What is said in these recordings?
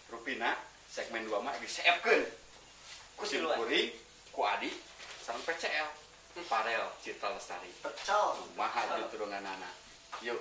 Rupina segmen 2 mah diseepkeun ku Simkuring, ku Adi sareng PCL Parel Citra Lestari. Pecel. Kumaha juturunganana. Yuk.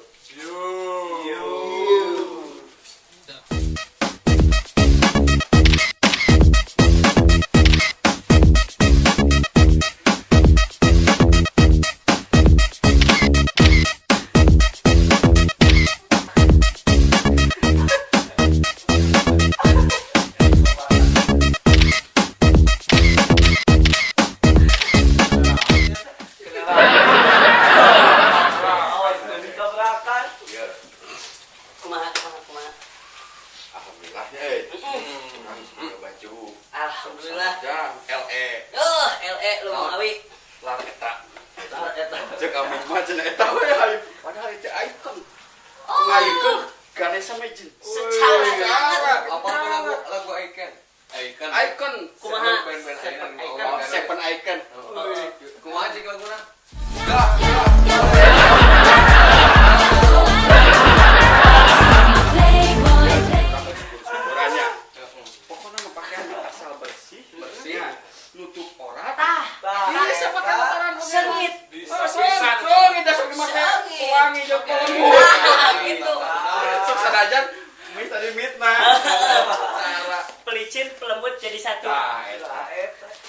Pelicin pelembut jadi satu.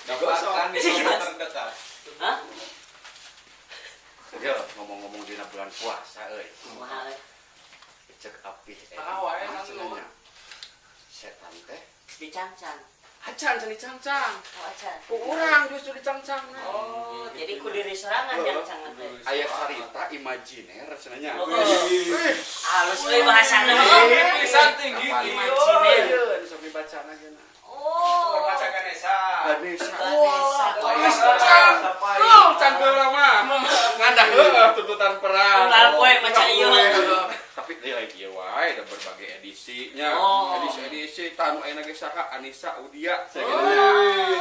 Terdekat. Yo, ngomong-ngomong dina bulan puasa euy. Kumaha? Cek apih cenanya. Setan teh Dicangcang. acan cenah dicangcang. Oh, acan. Ku urang justru dicangcang. Oh, jadi ku diri sorangan yang cangan teh. Aya carita imajiner cenanya. Halus euy bahasana. Pisan tinggi. Imajiner. Sok dibacana geuna. Oh. Baca Ganesha. Cangkeul mah. Ngadah heueuh tuntutan perang. Unggal poe maca ieu. Tapi dia ieu wae ada berbagai edisinya. Edisi tanu ayeuna ge saka Anissa Udia sakitu.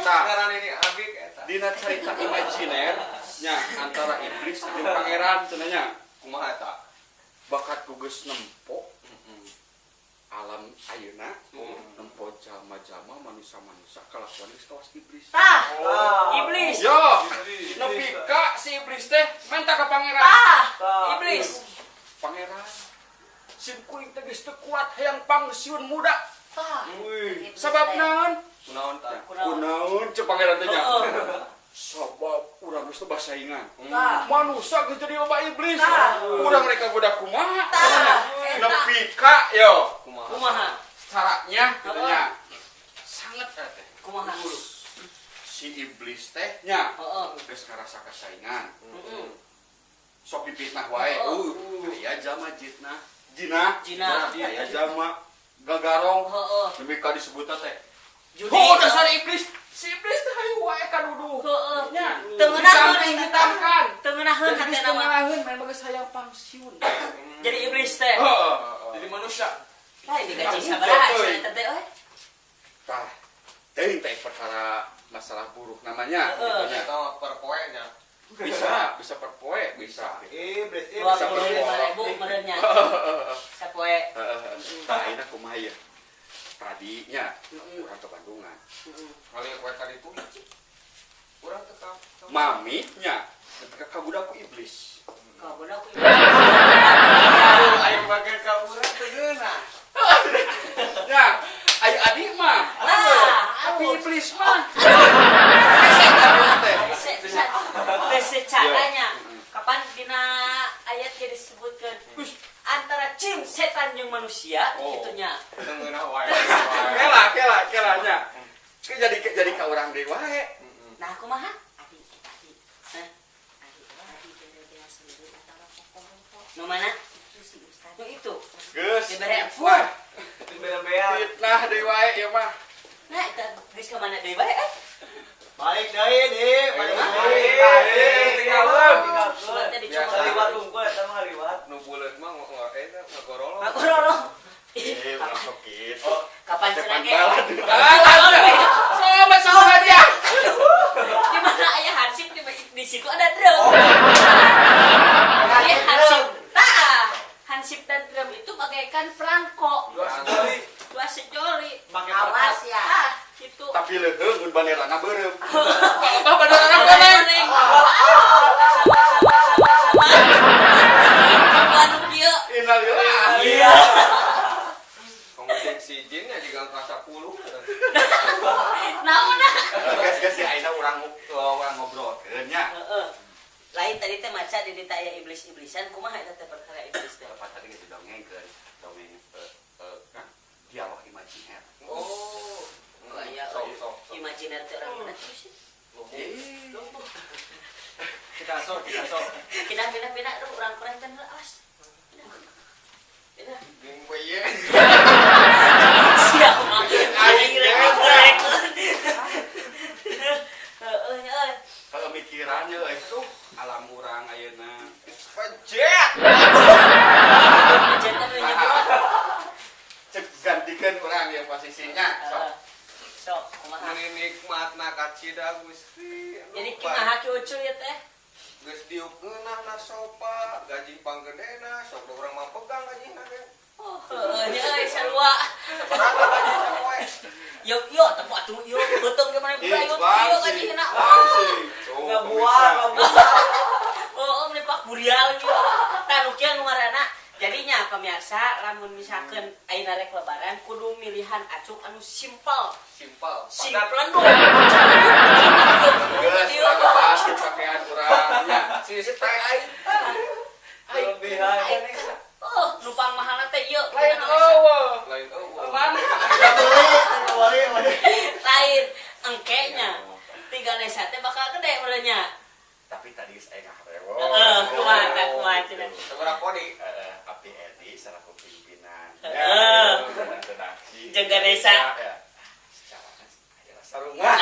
Sekarang ini abik eta. Dina carita imajiner nya antara iblis jeung pangeran cenanya. Kumaha eta? Bakat ku geus nempo alam ayeuna nempo jama-jama manusia-manusia kalakuan geus kawas iblis. Iblis. Yo, nepi ka si iblis teh minta ka pangeran. Iblis. Pangeran Simkuring teh geus teu kuat hayang pangsiun muda. Sabab naon? Kunaon tah? Kunaon ceu pangeran teh nya? Sabab urang geus teu basaingan. Manusia geus jadi loba iblis. Urang mereka budak kumaha? Nepi ka yo. Kumaha? Caranya kitu nya. Sangat teh. Kumaha? Si iblis teh nya Heeh. geus ngarasa kasaingan. Sok dipitnah wae. Aya jama Jina. Aya jama gagarong. Heeh. Demi ka disebutna teh. Judi. Dasar iblis. Si iblis teh hayu wae ka duduh. Heeh. Nya. Teu ngeunaheun ditamkan. Teu ngeunaheun Geus hatena teu mah. ngeunaheun main bagus hayang pangsiun. Jadi iblis teh. Heeh. Jadi manusia. Lah ini gaji sabaraha cenah teh euy. Tah. Teuing teh perkara masalah buruk namanya. Gitu nya. Eta perpoenya. Bisa perpoe, bisa. Iblis. 25.000 meureunnya. Sapoe. Tah ayeuna kumaha ieu? Tadinya urang ke Bandungan. Kali kue tadi itu. Urang tetap. Maminya ketika kabudakku iblis. Kabuna ku. Ayo bagian kamu urang teu geuna. Ya, ayo adik mah. Tapi iblis mah. Caranya kapan dina ayat ge disebutkeun antara jin setan jeung manusia gitunya. Teu geuna wae. Kelanya. Jadi ka urang deui wae. Nah, kumaha? Adi. Nu mana? Nu itu. Geus. Dibere. Wah, Bea-bea. fitnah deui wae ieu mah. Nah, eta geus ka mana deui bae? Balik deui di. Balik Balik. tinggalkeun. Suratnya Ya dicoba. liwat unggul eta mah liwat. Nu buleut mah eta ngagorolo. Aku roro. Urang sok kitu. Kapan cenah ge? Sama dia. Di mana aya hansip di situ ada drum. Ini hansip. Hansip dan drum itu bagaikan perangko. Dua sejoli. Dua sejoli. make Awas ya. Gitu. Tapi leuheung mun banderana beureum. Apa banderana boleh? Anu kieu. Innalillahi. Iya. Ngomong si Jin ya juga rasa 10. Naonna? Guys ya ayeuna urang ngobrolkeun nya. Heeh. Lain tadi teh maca di dita aya iblis-iblisan kumaha eta teh perkara iblis teh? Apa tadi geus dongengkeun. Dongeng dialog imajiner. Oh. Aya Sok. imajiner teh urang mana tuh sih? Kita sok. Pindah aduh urang perenten awas. Pindah. Jeung bae. Siap mah. Aing rek. Heeh. Pemikiran euy tuh alam urang ayeuna. Pejek. Ajenna we nyebrot. Cek gantikeun urang yang posisinya. Sok, kumaha? Ini nikmatna kacida Gusti. Jadi kumaha ki ucul ya teh? Geus diupkeunna na sopa, gaji panggedena, sok urang mah pegang gajina ge. Oh, nya euy sarua. Sabaraha gaji sapoe? Yo, tepu atuh yo, beuteung ge mana budak yo. Yo kajina. Ngebuang. Oh, meni pak burial yo. Tanu kieu nu ngaranna. Jadinya pemirsa, lamun misalkan ayeuna rek lebaran kudu milihan acuk anu simpel. Simpel nu. Geus bahas pakaian urang nya. Si spek aing. Kelebihan ini. Oh, numpang mahal teh ieu. Lain eueuh. Mana? Lain engkenya. Tiga nesa teh bakal gede urangnya. Tapi tadi saya ngarewo. Kumaha cenah. Sabaraha kodi? Api Edi selaku pimpinan. Jeung Ganesha. Sarungan.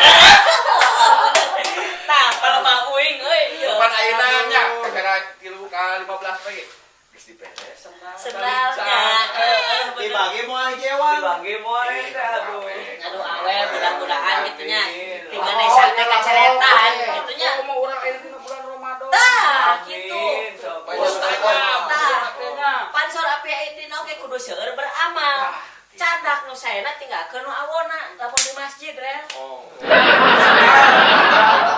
Tah, kalau mah uing euy. Depan ayeuna nya kira 3 ka 15 lagi. Geus diberes. Sendalnya. Dibagi moal jewan. Aduh awel mudah-mudahan gitunya. Tiga nesa teh kaceretan gitunya. Mau urang ayeuna dina bulan Ramadan. Tah, gitu. Banyak Pansor api ini oke kudu seueur beramal. Cadak nu saena tinggalkeun nu awona lamun di masjid rel.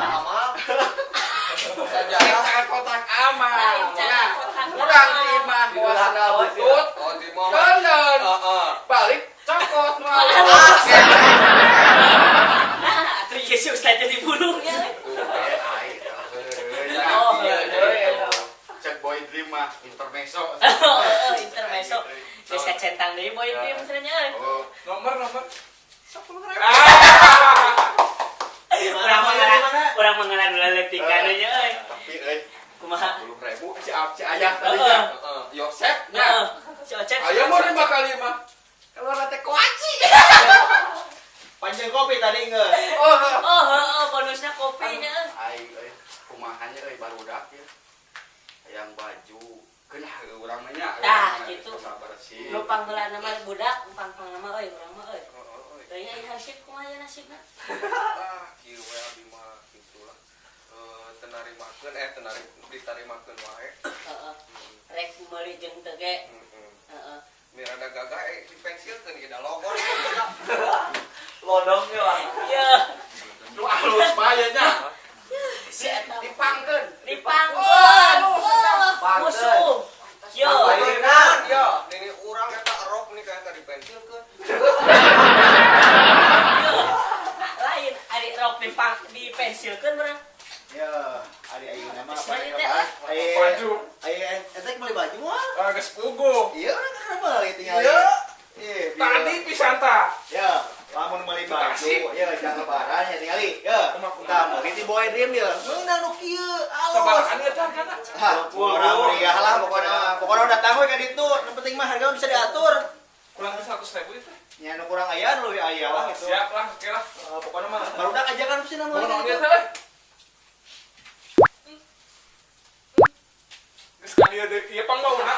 amal. Saja kotak amal. Lain cara kotak Urang amal. timah kuasana butut. Oh, di momen. Keun Heeh. balik cokot nu Nah, atuh Yesus saja dibulungnya. Oh, cek boy dream mah intermezzo. Intermezzo. Geus kacentang deui boy dream cenah. Oh, Nomor. Urang mengenal leletikan nya euy. tapi euy Kumaha? 10.000 si ayah tadi nya. Yosef nya. Si Ocep. Aya mau 5 kali mah. Kalau teh kuaci. Panjang kopi tadi enggak. Oh, bonusnya kopinya. Ai euy, kumahanya euy barudak ya. Yang baju kenah urang mah nya. Tah, kitu. Bersih. Nu panggeulana mah budak, pangpang nama euy urang mah euy. Teuing aya hasib kumaha nasibna? Kieu we abi mah kitulah. Tenari ditarimakeun wae. Heeh. Rek meuli jeung teu ge. Heeh. Mirada gagah dipensilkeun ge da logon. Lodongnya lah. Iya. Nu alus mah aya nya. Si eta Dipangkeun. dipangkeun. Musuh. Yo. Panggilan yo. Ini urang eta rok nih kayak dipensilkeun. Lain ari rok dipensilkeun urang. Ya, hari ayeuna mah Geus meuli teh. Baju. Ente beli baju moal. Geus puguh. Iya, urang kan beli tinggal. Iya. Tadi pisan tah. Ya, lamun meuli baju, ya jangan lebaran ya tingali. Ya, tah meuli ti boy dream ya. Meunang nu kieu. Sabarahan eta kana? Urang meriah lah pokona datang we ka ditu. Nu penting mah harga bisa diatur. Kurang 100.000 itu. Nya nu kurang aya nu aya lah gitu. Siap lah, oke lah. Pokona mah barudak aja kan pasti Mau nama. naon dia teh? Geus ka dieu deui ieu pangbauna.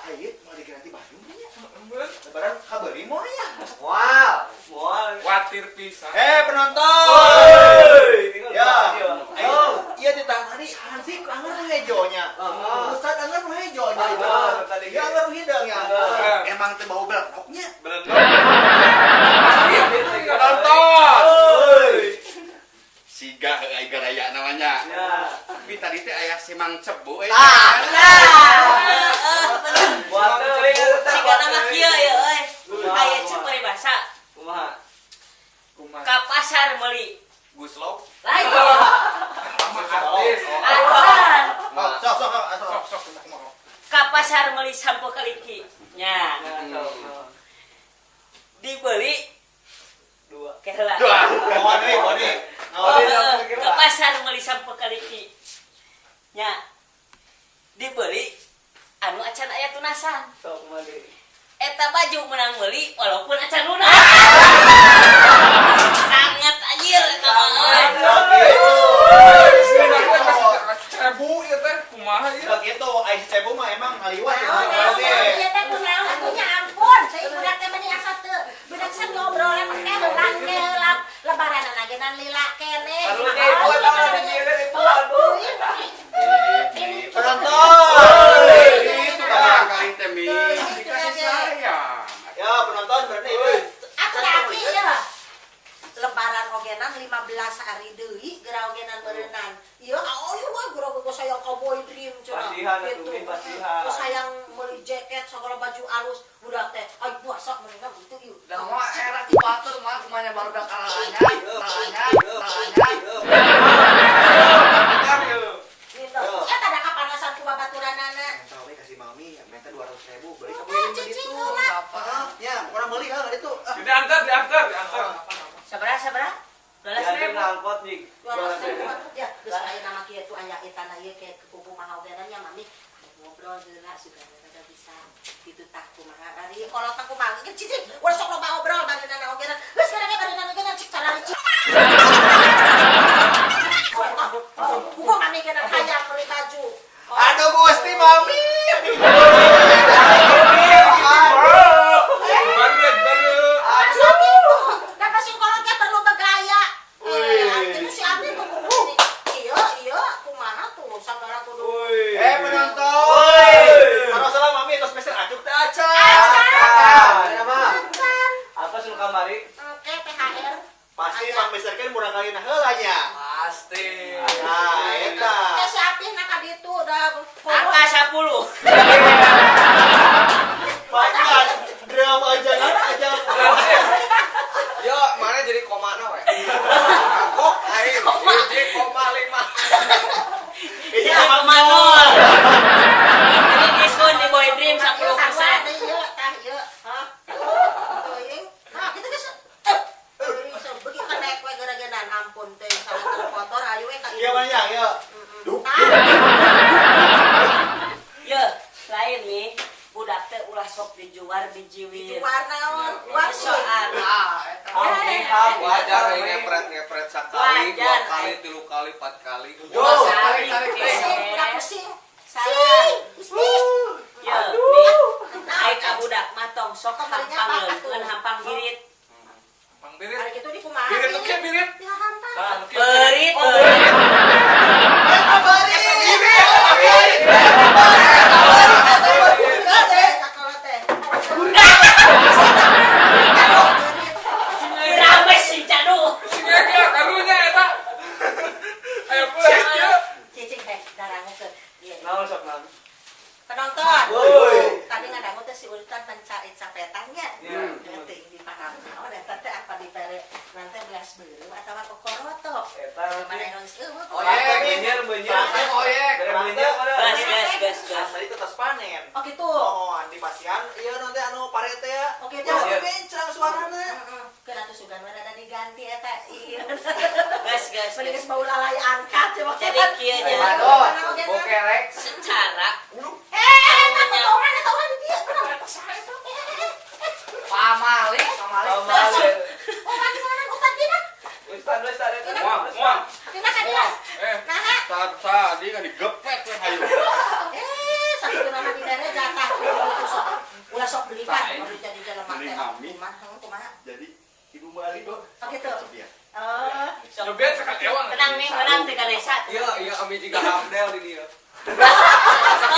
Ayo, mau dikira nanti baju nya. Beun. Lebaran kabari moal ya. Moal. Watir pisan. Penonton. Ya. Ayo, iya ditang tadi Hansip anggar nu hejonya. Ustad anggar nu hejonya. Ya anggar nu hidangnya. emang teu bau belenoknya. Nonton. Siga aya raya namanya. Ya. Tapi tadi teh aya simang cebu Buat Siga nama kieu ya euy. Aya ceuk basa. kumaha? Ka pasar meuli. Guslok. Lain. Sok. Ka pasar meuli sampo kaliki. Nya. Dibeli Dua. keheula. Wani. Ke pasar meuli sampo kaliki. Nya. Dibeli anu acan aya tunasan. Sok mali. Eta baju menang meuli walaupun acan lunas. Sangat anjir eta mah. cebu ieu teh kumaha ieu? Sok kitu aya si cebu mah emang ngaliwat ya. Iya teh kunaon atunya ampun, saya budak teh meni asa teu. Budak san ngobrol emang teh heurang geulap lebaran agenan lila kene. Penonton. Itu barangkali teh mi. Dikasih sayang. Ya, penonton berarti Atuh laki ya. Lebaran ogenan 15 hari deui, geura ogenan beureunan. Ieu aoy we geura geus sayang cowboy dream cenah. Pasihan atuh, pasihan. Terus sayang meuli jaket sagala baju alus, budak teh ai puasa meunang gitu ieu. Dan mah era di batur mah kumanya baru dah kalanya. Eta da kapanasan ku babaturanana. Entah we kasih mami, minta 200.000 beli Teh kamu cicing itu. heula. Ya, orang beli kan itu. Diantar. Sabaraha? 12.000. angkot nih. Ya, geus aya nama kieu tuh aya etana ieu ke kupu mahal benernya mami. Ngobrol geula sudah ada bisa kitu tah kumaha. Ari kolot tah kumaha geus cicing. Ulah sok loba ngobrol bageunana ogenan. Geus karena bageunana ogenan cik cara ricik. Buku mami kena hayang beli baju. Aduh Gusti mami. Masa gitu? Dan masih kolotnya perlu bergaya. Itu si Abi tuh kudu. Iya, kumaha tuh sagala kudu. Penonton. Kalau salah mami tos meser acuk teh acan. Nama. Apa sul kamari? Oke, THR. Pasti Bang Meser kan murah kali nah heula nya. Pasti. Nah, eta. Si Abi nak ka ditu udah Angka 10. Banyak drama aja. Yo, mana jadi komana we? Kok aing jadi koma 5. Ini Ya, emang manol. Ini diskon di Boy Dream 10%. Iya, tah ieu. Hah? Teuing. Nah, kita geus begitu naik we gara-gara ampun teh salah terkotor ayo we ka Iya banyak ya. Ye, lain nih. Budak teh ulah sok dijuar dijiwir. Warnaon, Soal. Wajar aing ngepret sakali, Wajar, 2 kali, 3 kali, 4 kali. Tarik. pusing. Salah. Bisnis. Ye, nih. Ai ka budak matong sok hampang leunkeun hampang girit. Mang birit. Hari itu di kumaha? Birit tuh ke birit. Ya hampang. Nah, nu kieu. Berit. Rame sih cadu. Sing ge karunya eta. Aya pula kieu. Cicing teh darahnya ke. Iya. Naon sok naon? Penonton. Woi. Tadi ngadangu teh si Ulitan mencari capetannya. Iya. Nanti dipaham. Oh, eta teh apa dibere nanti belas beureum atawa kokoroto. Eta Mana yang geus eueuh. Oyek, beunyeun. Oyek. Dari beunyeun ada. Gas. Asli itu tos panen. Oh gitu. Oh, di pasian ieu nanti anu parete ya. Oke, Ya, tuh. bencang suarana. Heeh. Kena tuh sugan mana ada diganti eta. Iya. Gas. Mending geus bau lalai angkat coba. Jadi kieu nya Bokelek. secara Eta potongan eta ulah di dieu. Kenapa sae tuh? Pamalik. Oh, mana utang dina? Ustad eta. Muang. Dina ka dina. Nah, Tadi kan digepet we hayu. satu nama di daerah jatah. Ulah sok beli kan, baru jadi jalan mati. Mending kami. Kumaha? Jadi Ibu Mali kok. Oh gitu. Sepian. Oh. Nyobian sakal ewang. tenang nih menang teh ka desa. Iya, ami juga hamdel di dieu. Sok.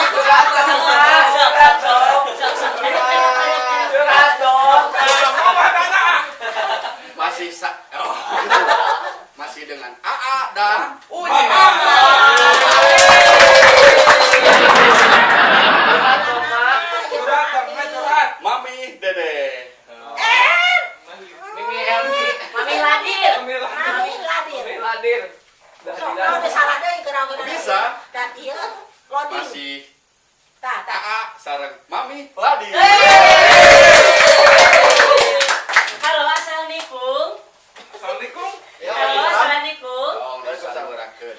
mami ladi. Halo, assalamualaikum. Assalamualaikum. Ya, Halo, assalamualaikum. Oh, bisa ngurakeun.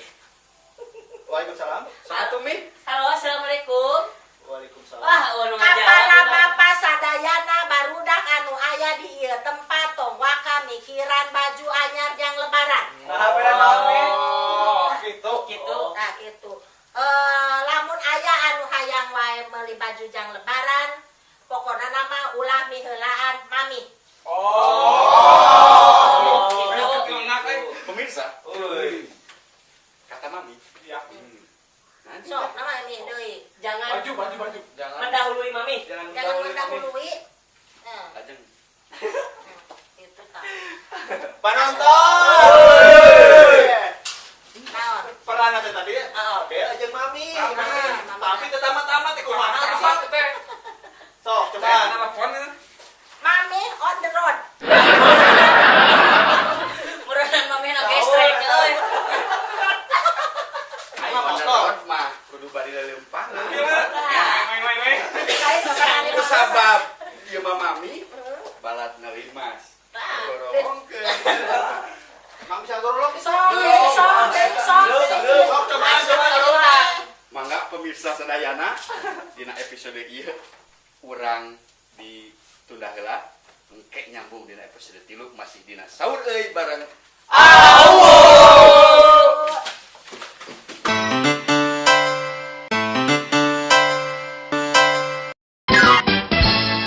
Waalaikumsalam. Satu mi. Halo, assalamualaikum. Waalaikumsalam. Wah, nu Kapala ngajawab. bapa sadayana barudak anu aya di ieu tempat tong waka mikiran baju anyar jang lebaran. Nah, beda naon mi? Oh, gitu. Gitu. Nah gitu. Lamun aya anu hayang wae meuli baju jang lebaran, pokokna nama ulah miheulaan mami. Oh. Gitu. Pemirsa, Euy. kata mami. Ya. Nanti Sok nama ini deui. Jangan Baju. Jangan. mendahului mami. Jangan mendahului. Ajeng. Itu tah. Penonton. Naon? Peran nanti tadi oke aja mami. Mami. Tapi tamat-tamat teh kumaha Apa sok. teh? Sok Coba coba. telepon. Mami on the road. Murahan mami na gestrek euy. Ayo motor mah kudu bari leumpah. Kain beberani Itu sabab ieu mah mami balat nerimas. Gorongkeun. Mang bisa gorolong Sok. Sok coba. Mangga pemirsa sadayana dina episode ieu urang ditunda heula engke nyambung dina episode 3 masih dina saur euy bareng Awo.